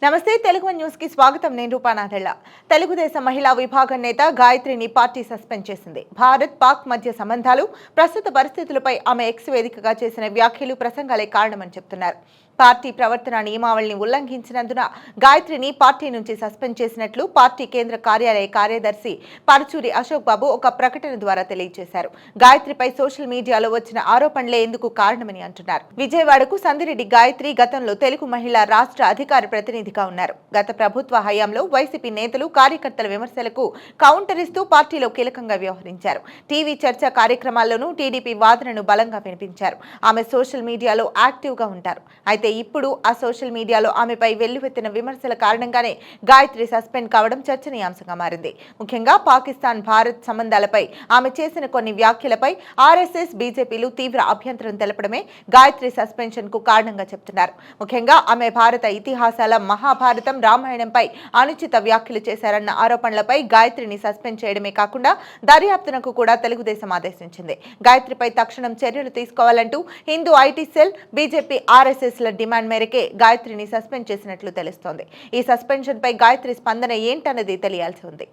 నమస్తే తెలుగు న్యూస్ కి స్వాగతం. నేను రూపానాథెళ్ల. తెలుగుదేశం మహిళా విభాగం నేత గాయత్రిని పార్టీ సస్పెండ్ చేసింది. భారత్ పాక్ మధ్య సంబంధాలు, ప్రస్తుత పరిస్థితులపై ఆమె ఎక్స్ వేదికగా చేసిన వ్యాఖ్యలు ప్రసంగాలే కారణమని చెప్తున్నారు. పార్టీ ప్రవర్తన నియమావళిని ఉల్లంఘించినందున గాయత్రిని పార్టీ నుంచి సస్పెండ్ చేసినట్లు పార్టీ కేంద్ర కార్యాలయ కార్యదర్శి పరుచూరి అశోక్ బాబు ఒక ప్రకటన ద్వారా తెలియజేశారు. గాయత్రిపై సోషల్ మీడియాలో వచ్చిన ఆరోపణలే ఎందుకు కారణమని అంటున్నారు. విజయవాడకు సందిరెడ్డి గాయత్రి గతంలో తెలుగు మహిళా రాష్ట్ర అధికార ప్రతినిధిగా ఉన్నారు. గత ప్రభుత్వ హయాంలో వైసీపీ నేతలు, కార్యకర్తల విమర్శలకు కౌంటర్ ఇస్తూ పార్టీలో కీలకంగా వ్యవహరించారు. టీవీ చర్చా కార్యక్రమాల్లోనూ టీడీపీ వాదనను బలంగా వినిపించారు. ఆమె సోషల్ మీడియాలో యాక్టివ్ గా ఉంటారు. అయితే ఇప్పుడు ఆ సోషల్ మీడియాలో ఆమెపై వెల్లువెత్తిన విమర్శల కారణంగానే గాయత్రి సస్పెండ్ కావడం చర్చనీయాంశంగా మారింది. ముఖ్యంగా పాకిస్తాన్ భారత్ సంబంధాలపై ఆమె చేసిన కొన్ని వ్యాఖ్యలపై ఆర్ఎస్ఎస్, బీజేపీలు తీవ్ర అభ్యంతరం తెలపడమే గాయత్రి సస్పెన్షన్ కు కారణంగా చెప్తున్నారు. ముఖ్యంగా ఆమె భారత ఇతిహాసాల, మహాభారతం, రామాయణంపై అనుచిత వ్యాఖ్యలు చేశారన్న ఆరోపణలపై గాయత్రిని సస్పెండ్ చేయడమే కాకుండా దర్యాప్తునకు కూడా తెలుగుదేశం ఆదేశించింది. గాయత్రిపై తక్షణం చర్యలు తీసుకోవాలంటూ Hindu IT cell, BJP, RSS demand మేరకే గాయత్రిని సస్పెండ్ చేసినట్లు తెలుస్తోంది. ఈ సస్పెన్షన్ పై గాయత్రి స్పందన ఏంటన్నది తెలియాల్సి ఉంది.